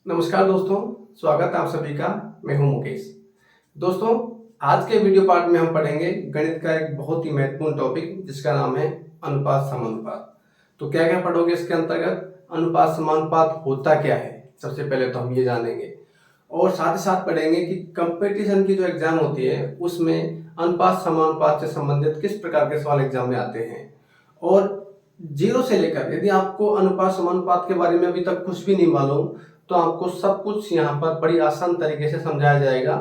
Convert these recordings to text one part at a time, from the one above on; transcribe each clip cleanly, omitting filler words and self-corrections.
नमस्कार दोस्तों, स्वागत है आप सभी का। मैं हूं मुकेश। दोस्तों, आज के वीडियो पार्ट में हम पढ़ेंगे गणित का एक बहुत ही महत्वपूर्ण टॉपिक जिसका नाम है अनुपात समानुपात। तो क्या क्या पढ़ोगे इसके अंतर्गत? अनुपात समानुपात होता क्या है, सबसे पहले तो हम ये जानेंगे। और साथ ही साथ पढ़ेंगे कि कंपटीशन की जो एग्जाम होती है उसमें अनुपात समानुपात से संबंधित किस प्रकार के सवाल एग्जाम में आते हैं। और जीरो से लेकर, यदि आपको अनुपात समानुपात के बारे में अभी तक कुछ भी नहीं मालूम, तो आपको सब कुछ यहाँ पर बड़ी आसान तरीके से समझाया जाएगा।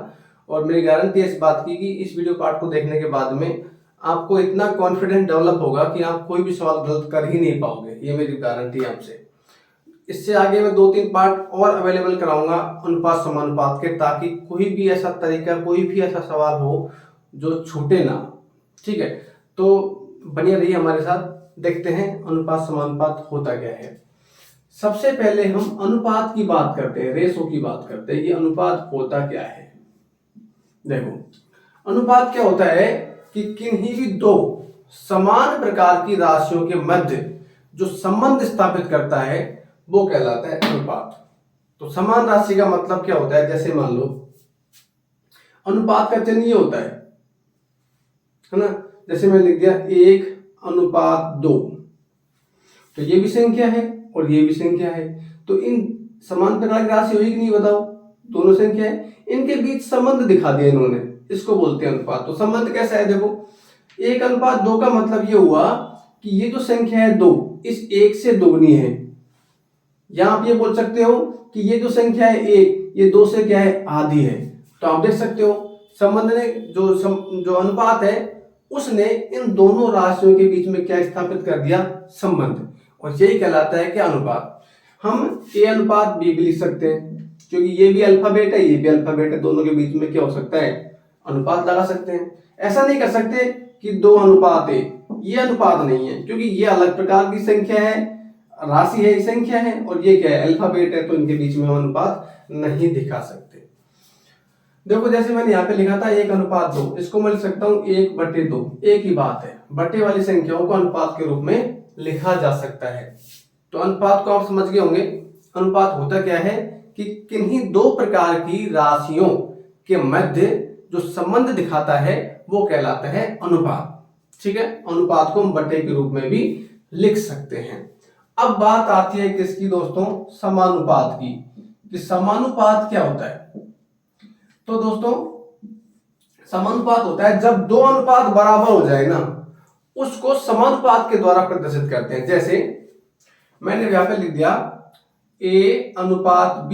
और मेरी गारंटी है इस बात की कि इस वीडियो पार्ट को देखने के बाद में आपको इतना कॉन्फिडेंस डेवलप होगा कि आप कोई भी सवाल गलत कर ही नहीं पाओगे। ये मेरी गारंटी है आपसे। इससे आगे मैं 2-3 पार्ट और अवेलेबल कराऊंगा अनुपात समानुपात के, ताकि कोई भी ऐसा तरीका, कोई भी ऐसा सवाल हो जो छूटे ना। ठीक है, तो बनिए रहिए हमारे साथ। देखते हैं अनुपात समानुपात होता क्या है। सबसे पहले हम अनुपात की बात करते हैं, रेशो की बात करते हैं। ये अनुपात होता क्या है? देखो, अनुपात क्या होता है कि किन्हीं भी दो समान प्रकार की राशियों के मध्य जो संबंध स्थापित करता है वो कहलाता है अनुपात। तो समान राशि का मतलब क्या होता है? जैसे मान लो अनुपात का चिन्ह ये होता है ना। जैसे मैं लिख दिया 1:2, तो ये भी संख्या है और ये भी संख्या है। तो इन समान प्रकार की राशि होगी कि नहीं, बताओ? दोनों संख्या है, इनके बीच संबंध दिखा दिया इन्होंने, इसको बोलते हैं अनुपात। तो संबंध कैसा है? देखो, 1:2 का मतलब ये हुआ कि ये जो संख्या है 2, इस 1 से दोगुनी है। या आप ये बोल सकते हो कि ये जो संख्या है 1, ये 2 से क्या है? आधी है। तो आप देख सकते हो संबंध ने जो अनुपात है उसने इन दोनों राशियों के बीच में क्या स्थापित कर दिया? संबंध। और यही कहलाता है कि अनुपात। हम ए अनुपात बी भी लिख सकते हैं, क्योंकि ये भी अल्फाबेट है, ये भी अल्फाबेट है। दोनों के बीच में क्या हो सकता है? अनुपात लगा सकते हैं। ऐसा नहीं कर सकते कि 2:1, ये अनुपात नहीं है, क्योंकि ये अलग प्रकार की संख्या है, राशि है, संख्या है, और ये क्या है? अल्फाबेट है। तो इनके बीच में हम अनुपात नहीं दिखा सकते। देखो, जैसे मैंने यहाँ पे लिखा था 1:2, इसको मैं लिख सकता हूँ 1/2। एक ही बात है, बटे वाली संख्याओं को अनुपात के रूप में लिखा जा सकता है। तो अनुपात को आप समझ गए होंगे। अनुपात होता क्या है कि किन्हीं दो प्रकार की राशियों के मध्य जो संबंध दिखाता है वो कहलाता है अनुपात। ठीक है, अनुपात को हम बटे के रूप में भी लिख सकते हैं। अब बात आती है किसकी दोस्तों? समानुपात की। कि समानुपात क्या होता है? तो दोस्तों, समानुपात होता है जब दो अनुपात बराबर हो जाए ना, उसको समानुपात के द्वारा प्रदर्शित करते हैं। जैसे मैंने यहां पे लिख दिया A:B।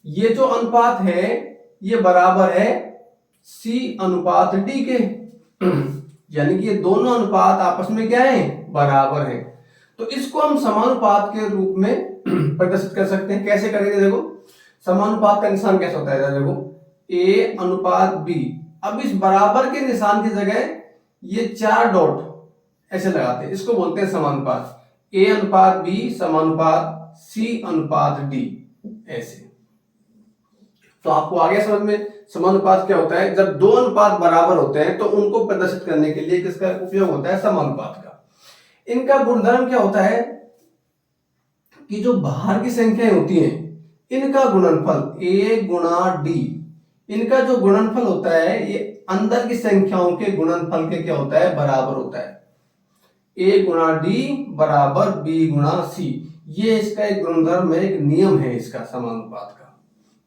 ये जो अनुपात है ये बराबर है C:D के। यानी कि ये दोनों अनुपात आपस में क्या है? बराबर है। तो इसको हम समानुपात के रूप में प्रदर्शित कर सकते हैं। कैसे करेंगे? देखो, समानुपात का निशान कैसा होता है? देखो, A:B। अब इस बराबर के निशान की जगह ये 4 डॉट ऐसे लगाते हैं, इसको बोलते हैं समानुपात। A:B समानुपात C:D, ऐसे। तो आपको आ गया समझ में समानुपात क्या होता है? जब दो अनुपात बराबर होते हैं तो उनको प्रदर्शित करने के लिए किसका उपयोग होता है? समानुपात का। इनका गुणधर्म क्या होता है कि जो बाहर की संख्याएं होती हैं इनका गुणनफल A:D, इनका जो गुणनफल होता है ये अंदर की संख्याओं के गुणनफल के क्या होता है? बराबर होता है। A:D बराबर B:C। ये इसका एक गुणधर्म है, एक नियम है इसका समानुपात का।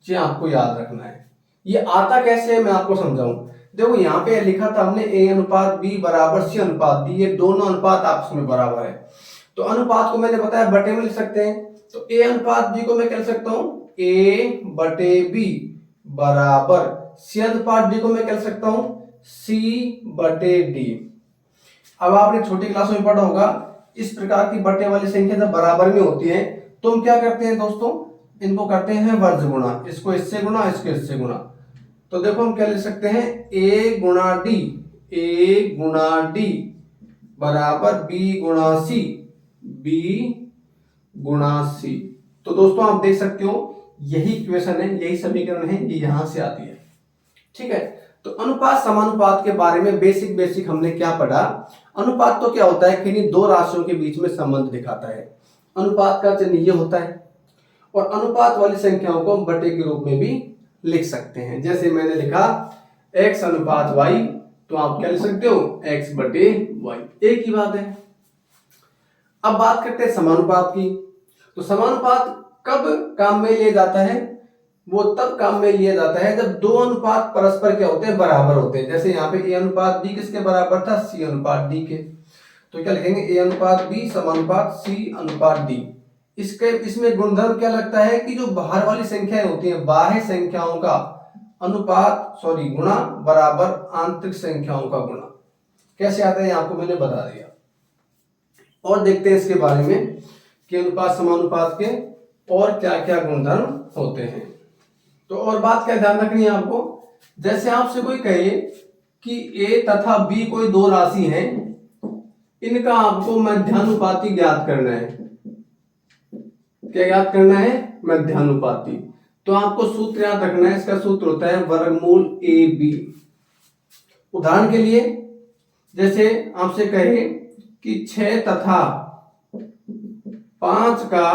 ये आपको याद रखना है। ये आता कैसे है मैं आपको समझाऊं। देखो, यहाँ पे लिखा था हमने A:B बराबर C:D। ये दोनों अनुपात आपस में बराबर है। तो अनुपात को मैंने बताया बटे में लिख सकते हैं। तो A:B को मैं कह सकता हूं A/B बराबर C:D को मैं कह सकता हूं C/D। अब आपने छोटी क्लासों में पढ़ा होगा, इस प्रकार की बटे वाली संख्या जब बराबर में होती है तो हम क्या करते हैं दोस्तों? इनको करते हैं वर्ज गुणा। इसको इससे गुणा, इसको इससे गुणा। तो देखो, हम क्या लिख सकते हैं? A/D बराबर B/C B/C। तो दोस्तों, आप देख सकते हो यही इक्वेशन है, यही समीकरण है, ये यहां से आती है। ठीक है, तो अनुपात समानुपात के बारे में बेसिक हमने क्या पढ़ा? अनुपात तो क्या होता है? किन्हीं दो राशियों के बीच में संबंध दिखाता है। अनुपात का चिन्ह ये होता है। और अनुपात वाली संख्याओं को हम बटे के रूप में भी लिख सकते हैं। जैसे मैंने लिखा x अनुपात y, तो आप क्या लिख सकते हो x बटे y, एक ही बात है। अब बात करते हैं समानुपात की। तो समानुपात कब काम में लिया जाता है? वो तब काम में लिया जाता है जब दो अनुपात परस्पर क्या होते हैं, बराबर होते हैं। जैसे यहाँ पे a अनुपात b किसके बराबर था, c अनुपात d के। तो क्या लिखेंगे, a अनुपात b समानुपात c अनुपात d। इसमें गुणधर्म क्या लगता है कि जो बाहर वाली संख्याएं होती हैं, बाह्य संख्याओं का अनुपात गुणा बराबर आंतरिक संख्याओं का गुणा। कैसे आता है आपको मैंने बता दिया। और देखते हैं इसके बारे में कि अनुपात समानुपात के और क्या क्या गुणधर्म होते हैं। तो और बात क्या ध्यान रखनी है आपको, जैसे आपसे कोई कहे कि a तथा b कोई दो राशि हैं, इनका आपको मध्यानुपाती ज्ञात करना है। क्या ज्ञात करना है, मध्यानुपाती। तो आपको सूत्र याद रखना है, इसका सूत्र होता है वर्गमूल ab। उदाहरण के लिए जैसे आपसे कहे कि 6 तथा 5 का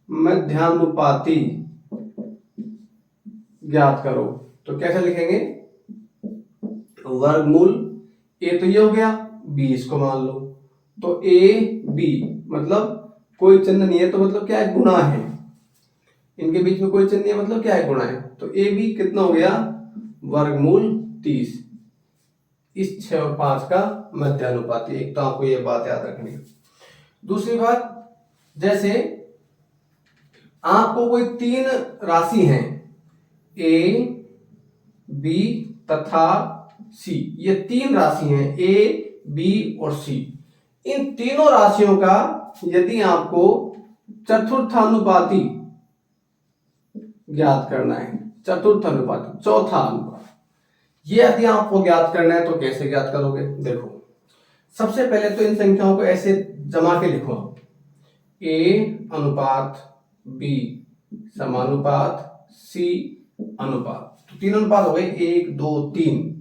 मध्यानुपाती ज्ञात करो, तो कैसे लिखेंगे, वर्गमूल a तो ये हो गया, b इसको मान लो। तो a b मतलब कोई चिन्ह नहीं है, तो मतलब क्या है, गुणा है। इनके बीच में कोई चिन्ह नहीं है, मतलब क्या है, गुणा है। तो a b कितना हो गया, वर्गमूल 30। इस 6 और 5 का मध्यानुपाती। एक तो आपको ये बात याद रखनी है। दूसरी बात, जैसे आपको कोई तीन राशि हैं a b तथा c, ये तीन राशि हैं a b और c। इन तीनों राशियों का यदि आपको चतुर्थानुपाती ज्ञात करना है, चतुर्थानुपाती चौथा अनुपात, ये यदि आपको ज्ञात करना है तो कैसे ज्ञात करोगे। देखो, सबसे पहले तो इन संख्याओं को ऐसे जमा के लिखो, a अनुपात b समानुपात c अनुपात। तो तीन अनुपात हो गए, 1 2 3।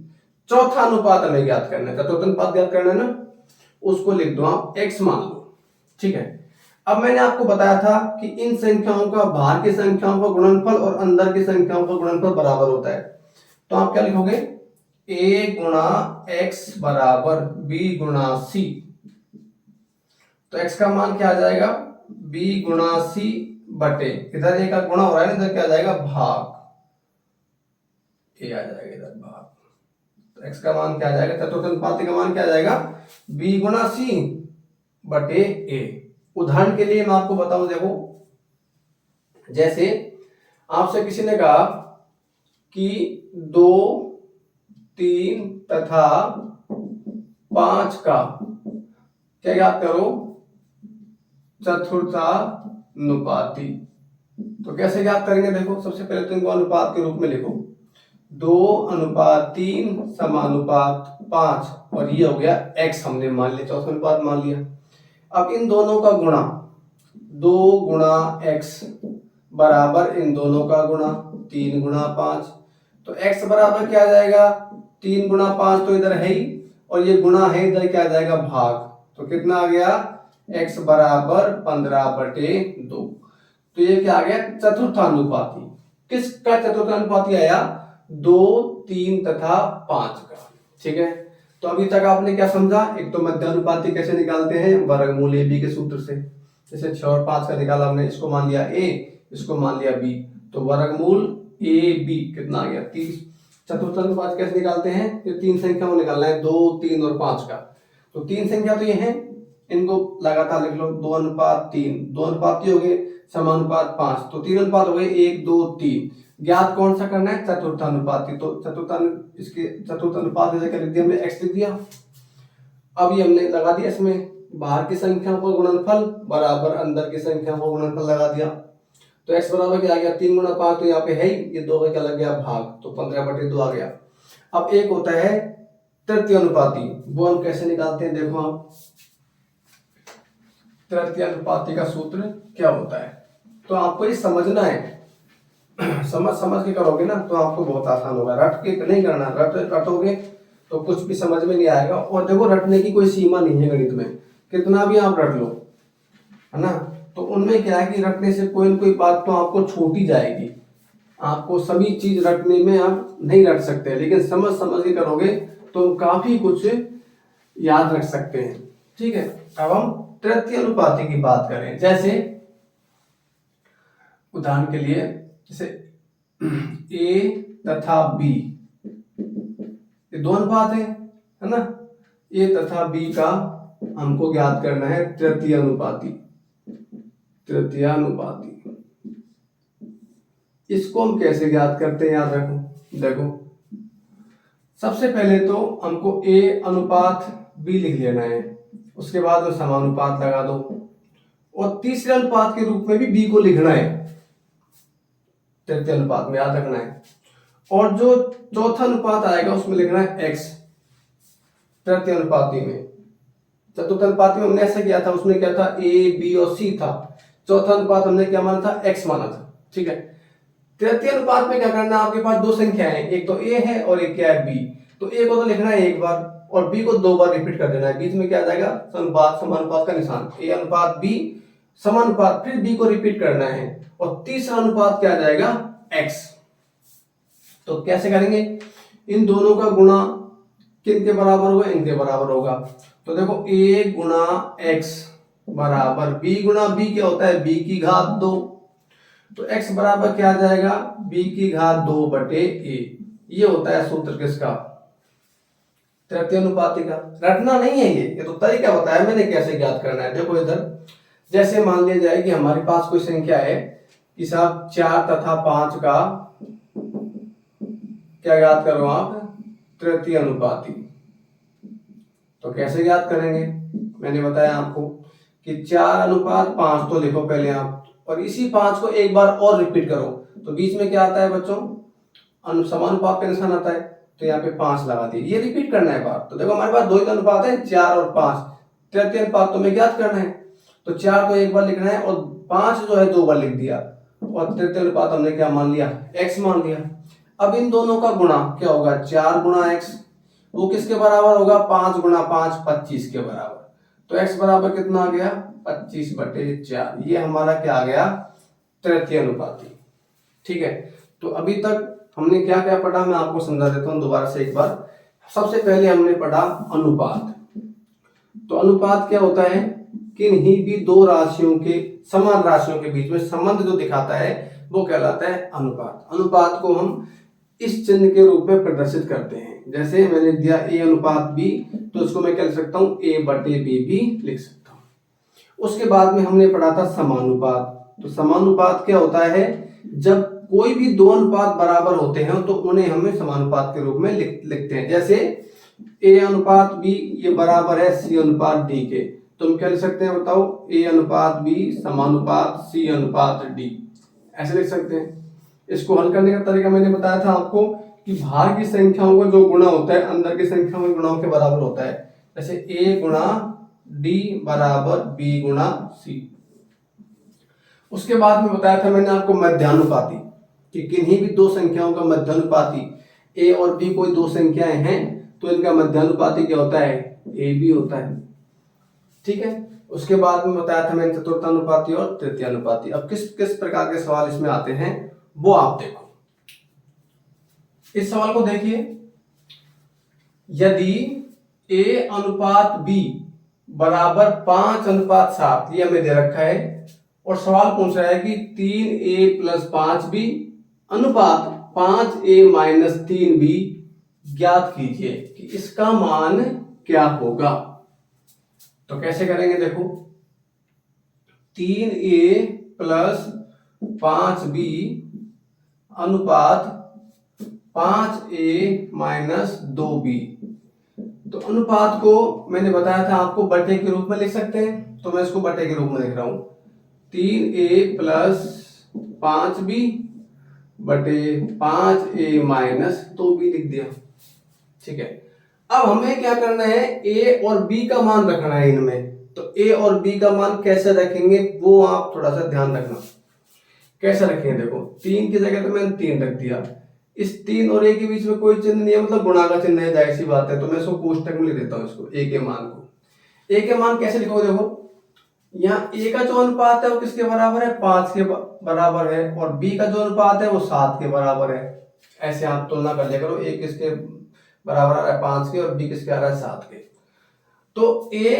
चौथा अनुपात हमें ज्ञात करना है, चतुर्थ अनुपात ज्ञात करना है ना, उसको लिख दो आप x मान लो, ठीक है। अब मैंने आपको बताया था कि इन संख्याओं का बाहर की संख्याओं का गुणनफल और अंदर की संख्याओं का गुणनफल बराबर होता है। तो आप क्या लिखोगे, a गुणा x बराबर b गुणा c। तो x का मान क्या आ जाएगा, b गुणा c बटे, इधर a का गुणा हो रहा है ना, इधर क्या आ जाएगा, भाग a आ जाएगा, इधर भाग। तो x का मान क्या आ जाएगा, चतुर्थ अनुपाती का मान क्या आ जाएगा, b गुणा c बटे a। उदाहरण के लिए मैं आपको बताऊं, देखो जैसे आपसे किसी ने कहा कि 2 3 तथा 5 का क्या ज्ञात करो, चतुर्थानुपाती। तो कैसे ज्ञात करेंगे, देखो सबसे पहले तो इनको अनुपात के रूप में लिखो, 2 अनुपात 3 समानुपात 5, और ये हो गया x हमने मान लिया, चौथा अनुपात मान लिया। अब इन दोनों का गुणा, 2 गुणा x बराबर इन दोनों का गुणा 3 गुणा 5। तो x बराबर क्या आ जाएगा, 3 गुणा 5 तो इधर है ही, और ये गुणा है इधर, क्या आ जाएगा, भाग। तो कितना आ गया, x बराबर 15 बटे 2। तो ये क्या आ गया, चतुर्थानुपाती। किसका चतुर्थानुपाती आया, 2 3 तथा 5 का, ठीक है। तो अभी तक आपने क्या समझा, एक तो मध्यानुपाती कैसे निकालते हैं, वर्गमूल ab के सूत्र से। जैसे 6 और 5 का निकाला हमने, इसको मान लिया a, इसको मान लिया b, तो वर्गमूल ab कितना आ गया, 30। चतुर्थानुपात कैसे निकालते हैं, ये तीन संख्या को निकालना है, 2 3 और 5 का। तो तीन संख्या तो ये है, इनको लगातार लिख लो, 2 अनुपात 3, 2 अनुपात हो गए, समानुपात 5, तो 3 अनुपात हो गए, 1 2 3। ज्ञात कौन सा करना है, चतुर्थानुपाती। तो चतुर्थानुपात लिख दिया हमने, x लिख दिया। अब ये हमने लगा दिया, इसमें बाहर की संख्या को गुणनफल बराबर अंदर की संख्या को गुणनफल लगा दिया। तो x बराबर क्या आ गया, 3 गुणा 5 तो यहाँ पे है ही, ये 2 का क्या लग गया, भाग, तो 15 बटे 2 आ गया। अब एक होता है तृतीय अनुपाती, वो हम कैसे निकालते हैं, देखो आप, तृतीय अनुपाती का सूत्र क्या होता है। तो आपको ये समझना है, समझ के करोगे ना तो आपको बहुत आसान होगा, रट के नहीं करना, रटोगे तो कुछ भी समझ में नहीं आएगा। और देखो, रटने की कोई सीमा नहीं है गणित में, कितना भी आप रट लो, है ना। तो उनमें क्या है कि रखने से कोई न कोई बात तो आपको छूट ही जाएगी। आपको सभी चीज रखने में आप नहीं रख सकते, लेकिन समझ समझ के करोगे तो काफी कुछ याद रख सकते हैं। ठीक है, अब हम तृतीय अनुपाती की बात करें। जैसे उदाहरण के लिए, जैसे ए तथा बी, ये दो अनुपात है ना। ए तथा बी का हमको ज्ञात करना है तृतीय अनुपाती। तृतीय अनुपाती इसको हम कैसे ज्ञात करते हैं, याद रखो। देखो, सबसे पहले तो हमको ए अनुपात बी लिख लेना है, उसके बाद वो समानुपात लगा दो, और तीसरे अनुपात के रूप में भी बी को लिखना है, तृतीय अनुपात में, याद रखना है। और जो चौथा अनुपात आएगा उसमें लिखना है एक्स, तृतीय अनुपाती में। चतुर्थ अनुपाती में हमने ऐसा किया था, उसमें क्या था, ए बी और सी था। चौथा अनुपात हमने क्या माना था, एक्स माना था। ठीक है, तृतीय अनुपात में क्या करना है, आपके पास दो संख्या है, एक तो ए है और एक क्या है, बी। तो ए को तो लिखना है एक बार और बी को दो बार रिपीट कर देना है। बीच में क्या आ जाएगा, समानुपात का निशान, ए अनुपात बी समानुपात, फिर बी को रिपीट करना है, और तीसरा अनुपात क्या आ जाएगा, एक्स। तो कैसे करेंगे, इन दोनों का गुणा किन के बराबर होगा, इनके बराबर होगा। तो देखो, a गुणा x बराबर b गुणा b, क्या होता है, b की घात 2। तो x बराबर क्या आ जाएगा, b की घात 2 बटे a। ये होता है सूत्र किसका, तृतीय अनुपाती का। रटना नहीं है, ये तो तरीका बताया मैंने कैसे ज्ञात करना है। देखो इधर, जैसे मान लिया जाए कि हमारे पास कोई संख्या है कि साहब 4 तथा 5 का क्या ज्ञात करो आप, तृतीय अनुपाती। तो कैसे ज्ञात करेंगे, मैंने बताया आपको कि 4 अनुपात 5 तो लिखो पहले आप, और इसी 5 को एक बार और रिपीट करो। तो बीच में क्या आता है बच्चों, समानुपात का निशान आता है, तो यहाँ पे 5 लगा दिए, ये रिपीट करना है बार। तो देखो हमारे पास दो ही अनुपात है, 4 और 5। तृतीय अनुपात तो हमें ज्ञात करना है, तो 4 को एक बार लिखना है और 5 जो है 2 बार लिख दिया, और तृतीय अनुपात हमने क्या मान लिया, x मान लिया। अब इन दोनों का गुणा क्या होगा, 4 गुणा x, वो किसके बराबर होगा, 5 गुणा 5 25 के बराबर। तो x बराबर कितना आ गया, 25 बटे 4। ये हमारा क्या आ गया, तृतीय अनुपाती। ठीक है, तो अभी तक हमने क्या क्या पढ़ा, मैं आपको समझा देता हूं दोबारा से एक बार। सबसे पहले हमने पढ़ा अनुपात। तो अनुपात क्या होता है, किन्हीं भी दो राशियों के, समान राशियों के बीच में संबंध जो दिखाता है वो कहलाता है अनुपात। अनुपात को हम इस चिन्ह के रूप में प्रदर्शित करते हैं। जैसे मैंने दिया a अनुपात b, तो इसको मैं क्या लिख सकता हूँ, a बटे b भी लिख सकता हूँ। उसके बाद में हमने पढ़ा था समानुपात। तो समानुपात क्या होता है, जब कोई भी दो अनुपात बराबर होते हैं तो उन्हें हमें समानुपात के रूप में लिखते हैं। जैसे a अनुपात b ये बराबर है c अनुपात d के, तो हम क्या लिख सकते हैं बताओ, a अनुपात b समानुपात c अनुपात d, ऐसे लिख सकते हैं। इसको हल करने का तरीका मैंने बताया था आपको कि बाहर की संख्याओं का जो गुणा होता है अंदर की संख्याओं के गुणाओं के बराबर होता है। जैसे a गुणा d बराबर b गुणा c। उसके बाद में बताया था मैंने आपको मध्यानुपाती, कि किन्हीं भी दो संख्याओं का मध्यानुपाती, a और b कोई दो संख्याएं हैं तो इनका मध्यानुपाती क्या होता है, a b होता है। ठीक है, उसके बाद में बताया था मैंने चतुर्थानुपाती और तृतीयानुपाती। अब किस किस प्रकार के सवाल इसमें आते हैं वो आप देखो। इस सवाल को देखिए, यदि a अनुपात b बराबर 5 अनुपात 7, ये हमें दे रखा है, और सवाल पूछ रहा है कि 3a प्लस 5b अनुपात 5a माइनस 3b ज्ञात कीजिए कि इसका मान क्या होगा। तो कैसे करेंगे, देखो 3a प्लस 5b अनुपात 5a माइनस 2b। तो अनुपात को मैंने बताया था आपको बटे के रूप में लिख सकते हैं, तो मैं इसको बटे के रूप में लिख रहा हूं, 3a प्लस 5b बटे 5a माइनस 2b लिख दिया। ठीक है, अब हमें क्या करना है, a और b का मान रखना है इनमें। तो a और b का मान कैसे रखेंगे वो आप थोड़ा सा ध्यान रखना। कैसे रखेंगे, देखो 3 की जगह तो मैंने 3 रख दिया, इस 3 और a के बीच में कोई चिन्ह नहीं है, मतलब गुणा का चिन्ह है, जाहिर सी बात है। तो मैं इसको कोष्टक में लिख देता हूँ, इसको a के मान को। a के मान कैसे लिखोगे, देखो यहाँ ए का जो अनुपात है वो किसके बराबर है, 5 के बराबर है, और बी का जो अनुपात है वो 7 के बराबर है। ऐसे आप तुलना कर लिया करो, ए किसके बराबर आ रहा है 5 के और बी किसके आ रहा है 7 के। तो ए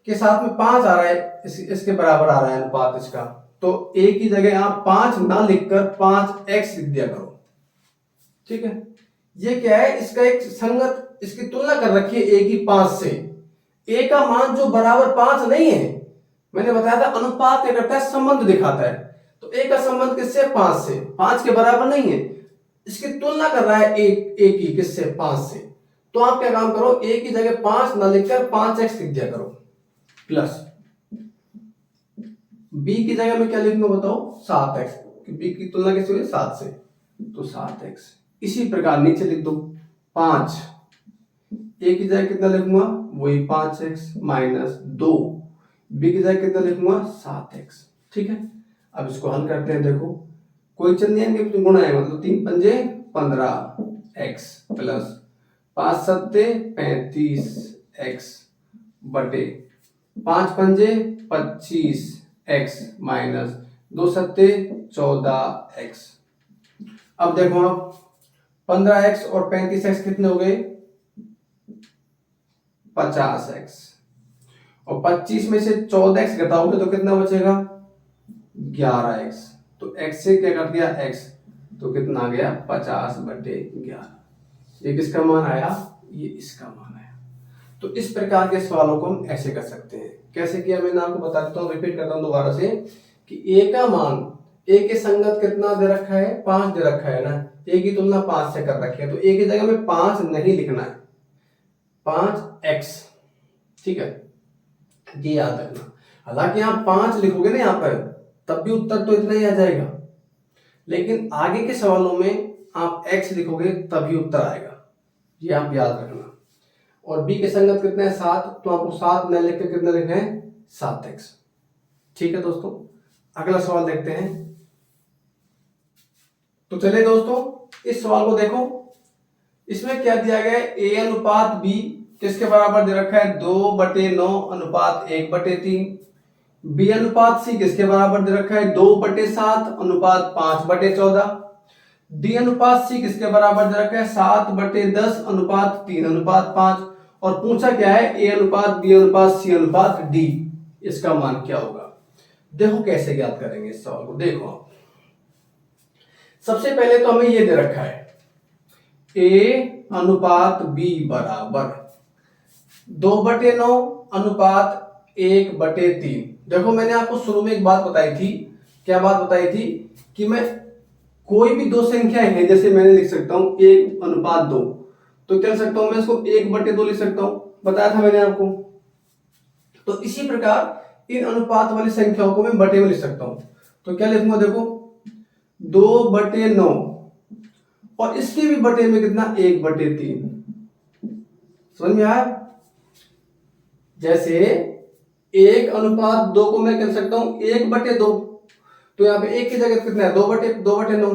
के साथ में 5 आ रहा है, इसके बराबर आ रहा है अनुपात इसका, तो ए की जगह आप 5 ना लिखकर 5x लिख दिया करो। ठीक है, ये क्या है, इसका एक संगत, इसकी तुलना कर रखी है ए की 5 से। ए का मान जो बराबर 5 नहीं है, मैंने बताया था अनुपात क्या करता है, संबंध दिखाता है। तो ए का संबंध किससे, 5 से, 5 के बराबर नहीं है, इसकी तुलना कर रहा है ए की किससे, 5 से। तो आप क्या काम करो, ए की जगह 5 ना लिखकर 5x लिख दिया करो, प्लस बी की जगह में क्या लिखूंगा बताओ, 7x, बी की तुलना कैसे हुई 7 से, तो 7x। इसी प्रकार नीचे लिख दो 5, ए की जगह कितना लिखूंगा, वही 5x माइनस 2, बी की जगह कितना लिखूंगा 7x। ठीक है, अब इसको हल करते हैं। देखो कोई चल नहीं है कि गुणा है, मतलब 3 पंजे 15x प्लस 5 सत्ते 35x बटे 5 पंजे 25x माइनस 2 सत्ते 14x। अब देखो आप 15x और 35x कितने हो गए, 50x, और 25 में से 14x घटाओगे तो कितना बचेगा, 11x। तो x से क्या कर दिया x, तो कितना आ गया 50/11। ये किसका मान आया, ये इसका मान आया। तो इस प्रकार के सवालों को हम ऐसे कर सकते हैं। कैसे किया मैंने आपको बता देता हूँ, रिपीट करता हूँ दोबारा से, कि a का मान, a के संगत कितना दे रखा है, 5 दे रखा है ना, a की तुलना 5 से कर रखी है, तो a की जगह में 5 नहीं लिखना है, 5x। ठीक है, ये याद रखना। हालांकि आप 5 लिखोगे ना यहाँ पर, तब भी उत्तर तो इतना ही आ जाएगा, लेकिन आगे के सवालों में आप x लिखोगे तभी उत्तर आएगा, ये आप याद रखना। और b के संगत कितने हैं, 7, तो आपको 7 न लिख के कितना लिखना है, 7x। ठीक है दोस्तों, अगला सवाल देखते हैं। तो चलिए दोस्तों इस सवाल को देखो, इसमें क्या दिया गया है, a अनुपात b किसके बराबर दे रखा है, 2/9 अनुपात 1/3। बी अनुपात सी किसके बराबर दे रखा है, 2/7 अनुपात 5/14। डी अनुपात सी किसके बराबर दे रखा है, 7/10 अनुपात 3/5। और पूछा क्या है, ए अनुपात बी अनुपात सी अनुपात डी, इसका मान क्या होगा। देखो कैसे ज्ञात करेंगे इस सवाल को। देखो सबसे पहले तो हमें ये दे रखा है, ए अनुपात बी बराबर 2/9 अनुपात 1/3। देखो मैंने आपको शुरू में एक बात बताई थी, क्या बात बताई थी, कि मैं कोई भी दो संख्याएं हैं, जैसे मैंने लिख सकता हूं 1/2, तो क्या लिख सकता हूं मैं इसको 1/2 लिख सकता हूं, बताया था मैंने आपको। तो इसी प्रकार इन अनुपात वाली संख्याओं को मैं बटे में लिख सकता हूं, तो क्या लिखूंगा, देखो 2/9 और इसके भी बटे में कितना, 1/3। समझ में आया। जैसे 1/2 को मैं कह सकता हूं 1/2, तो यहाँ पे 1 की जगह कितना है, 2/9,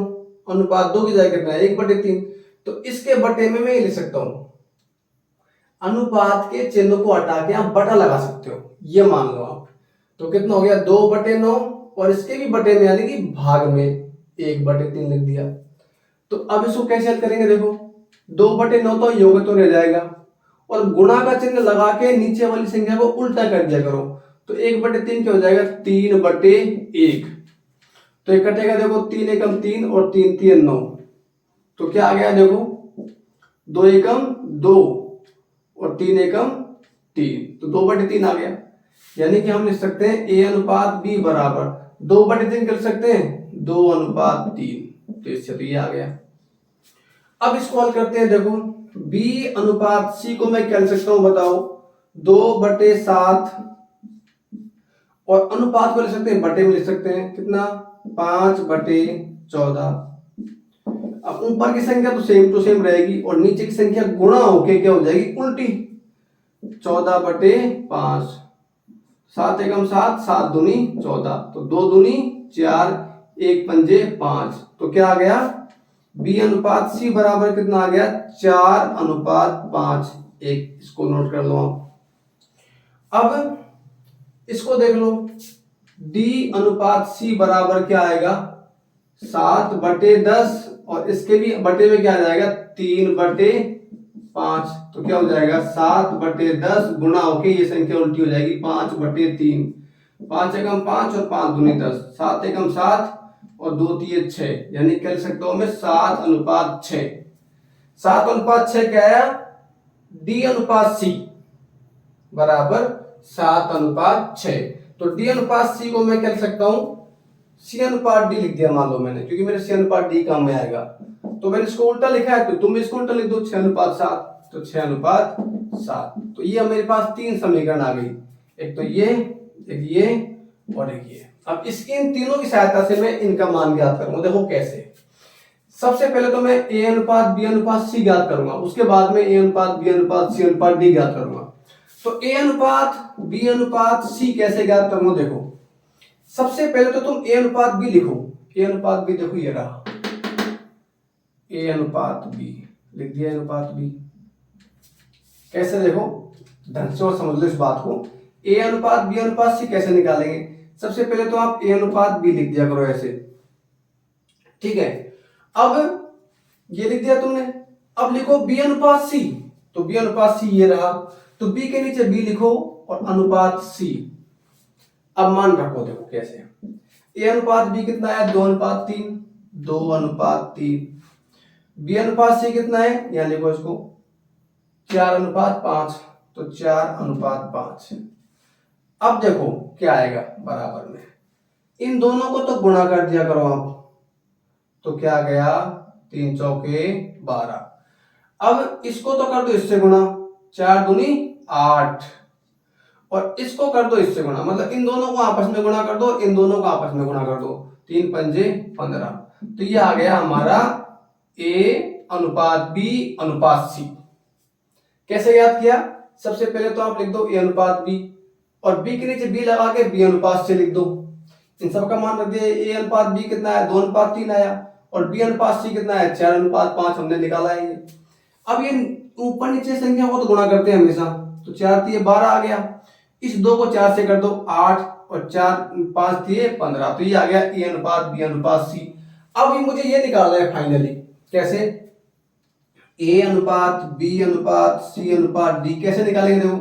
अनुपात 2 की जगह कितना है, 1/3। तो इसके बटे में मैं ये लिख सकता हूं, अनुपात के चिन्ह को हटा के आप बटा लगा सकते हो, ये मान लो आप। तो कितना हो गया, 2/9 और इसके भी बटे में यानी कि भाग में 1/3 लिख दिया। तो अब इसको कैसे हल करेंगे, देखो 2/9 तो योग तो रह जाएगा, और गुणा का चिन्ह लगा के नीचे वाली संख्या को उल्टा कर दिया करो, तो 1/3 क्या हो जाएगा, 3/1। तो एक कटेगा, देखो 3 एकम 3 और 3 3 9, तो क्या आ गया, देखो 2 एकम 2 और 3 एकम 3, तो 2/3 आ गया। यानी कि हम लिख सकते हैं a अनुपात b बराबर 2/3 कर सकते हैं, 2/3। तो इससे तो ये आ गया। अब इसको हल करते हैं। देखो b अनुपात c को मैं क्या लिख सकता हूं बताओ, 2/7, और अनुपात को लिख सकते हैं बटे में लिख सकते हैं, कितना 5/14। अब ऊपर की संख्या तो सेम टू सेम रहेगी और नीचे की संख्या गुणा होके क्या हो जाएगी, उल्टी, 14/5, 7 एकम 7, 7 दूनी 14, तो 2 दूनी 4, 1 पंजे 5। तो क्या आ गया, b अनुपात c बराबर कितना आ गया, 4/5। इसको नोट कर लो आप। अब इसको देख लो, D अनुपात C बराबर क्या आएगा 7/10 और इसके भी बटे में क्या आ जाएगा 3/5। तो क्या हो जाएगा 7/10 गुणा होके ये संख्या उल्टी हो जाएगी 5/3। 5 एकम 5 और 5 दूनी 10, 7 एकम 7 और 2 तिये 6, यानी कह सकता हूं मैं 7/6। 7/6 क्या आया D अनुपात C बराबर 7/6। तो D अनुपात C को मैं कह सकता हूं C अनुपात D लिख दिया मान लो मैंने, क्योंकि मेरे C अनुपात D काम में आएगा। तो मैंने इसको उल्टा लिखा है तो तुम इसको उल्टा लिख दो 6:7। तो 6:7। तो ये मेरे पास 3 समीकरण आ गई, एक तो ये, एक ये और एक ये। अब इसकी इन तीनों की सहायता से मैं इनका मान ज्ञात करूंगा। देखो कैसे। सबसे पहले तो मैं A अनुपात B अनुपात C ज्ञात करूंगा, उसके बाद में A अनुपात B अनुपात C अनुपात D ज्ञात करूंगा। तो A अनुपात B अनुपात C कैसे ज्ञात करूंगा देखो। सबसे पहले तो तुम A अनुपात B लिखो। A अनुपात B देखो ये रहा, A अनुपात B लिख दिया। अनुपात B कैसे देखो ढंग से और समझ लो इस बात को। A अनुपात B अनुपात C कैसे निकालेंगे। सबसे पहले तो आप A अनुपात B लिख दिया करो ऐसे, ठीक है। अब ये लिख दिया तुमने, अब लिखो B अनुपात C। तो B अनुपात C ये रहा, तो B के नीचे B लिखो और अनुपात C। अब मान रखो देखो कैसे। A अनुपात B कितना है 2:3, 2:3। B अनुपात C कितना है, यहां लिखो इसको 4:5, तो 4:5। अब देखो क्या आएगा बराबर में, इन दोनों को तो गुणा कर दिया करो आप। तो क्या गया 3 चौके 12। अब इसको तो कर दो इससे गुणा, 4 दूनी 8 और इसको कर दो इससे गुणा, मतलब इन दोनों को आपस में गुणा कर दो, इन दोनों को आपस में गुणा कर दो, 3 पंजे 15। तो ये आ गया हमारा A अनुपात B अनुपात C। कैसे याद किया, सबसे पहले तो आप लिख दो A अनुपात B और B के नीचे B लगा के B अनुपात C लिख दो। इन सब का मान रख दिया। A अनुपात B कितना है 2:3 आया और B अनुपात C कितना है 4:5 हमने निकाला है ये। अब ये ऊपर नीचे संख्या को तो गुणा करते हैं हमेशा, तो 4 तिये 12 आ गया। इस 2 को 4 से कर दो 8 और 4 5 तिये 15। तो ये आ गया A अनुपात B अनुपात C। अब ये मुझे ये निकालना है फाइनली कैसे, A अनुपात B अनुपात C अनुपात D कैसे निकालेंगे देखो।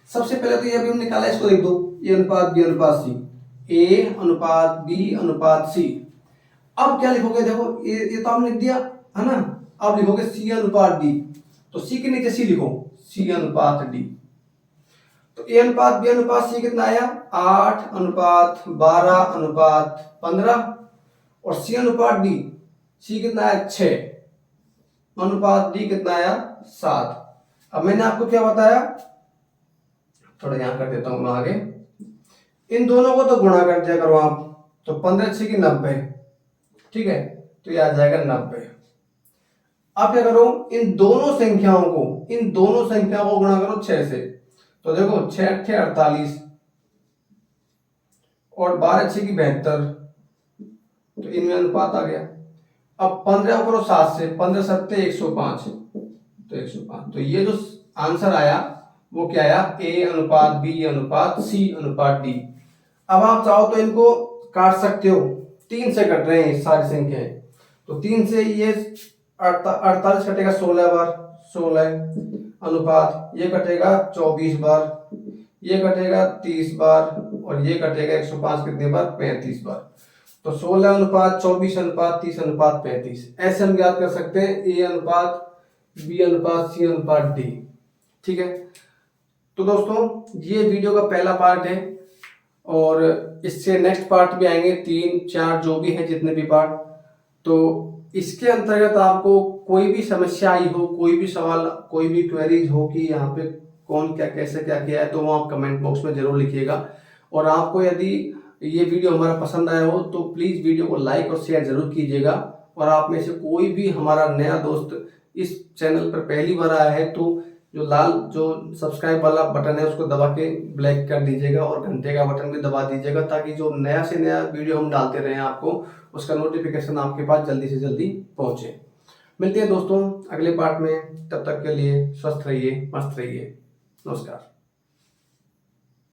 सबसे पहले तो ये अभी हम निकाला, इसको लिख दो A अनुपात B अनुपात C, A अनुपात B अनुपात C। अब क्या लिखोगे देखो, ये तो हमने लिख दिया है ना। अब लिखोगे C अनुपात D, तो C के नीचे C लिखो C अनुपात D। तो A अनुपात B अनुपात C कितना आया 8:12:15 और C अनुपात D, C कितना है 6 अनुपात D कितना आया 7। अब मैंने आपको क्या बताया, थोड़ा यहां कर देता हूं मैं आगे। इन दोनों को तो गुणा कर दिया करो आप, तो 15 6 की 90, ठीक है। तो ये आ जाएगा 90। अब क्या करो, इन दोनों संख्याओं को गुणा करो 6 से। तो देखो 6 8 48 और 12 6 की 72, तो इनमें अनुपात आ गया। अब 15 करो 7 से, 15 7 105, तो 105। तो ये जो आंसर आया वो क्या आया A अनुपात B अनुपात C अनुपात D। अब आप चाहो तो इनको काट सकते हो, 3 से कट रहे हैं सारी संख्याएं। तो 3 से ये 48 कटेगा 16 बार, 16 अनुपात ये कटेगा 24 बार, ये कटेगा 30 बार और ये कटेगा 105 कितने बार 35 बार। तो 16 अनुपात 24 अनुपात 30 अनुपात 35। ऐसे हम याद कर सकते हैं A अनुपात B अनुपात C अनुपात D, ठीक है। तो दोस्तों ये वीडियो का पहला पार्ट है और इससे नेक्स्ट पार्ट भी आएंगे 3 4 जो भी है जितने भी पार्ट। तो इसके अंतर्गत आपको कोई भी समस्या आई हो, कोई भी सवाल, कोई भी क्वेरीज हो कि यहाँ पे कौन क्या कैसे क्या किया है, तो वो आप कमेंट बॉक्स में जरूर लिखिएगा। और आपको यदि ये वीडियो हमारा पसंद आया हो तो प्लीज़ वीडियो को लाइक और शेयर जरूर कीजिएगा। और आप में से कोई भी हमारा नया दोस्त इस चैनल पर पहली बार आया है तो जो लाल जो सब्सक्राइब वाला बटन है उसको दबा के ब्लैक कर दीजिएगा और घंटे का बटन भी दबा दीजिएगा, ताकि जो नया से नया वीडियो हम डालते रहें आपको उसका नोटिफिकेशन आपके पास जल्दी से जल्दी पहुंचे। मिलते हैं दोस्तों अगले पार्ट में, तब तक के लिए स्वस्थ रहिए, मस्त रहिए, नमस्कार।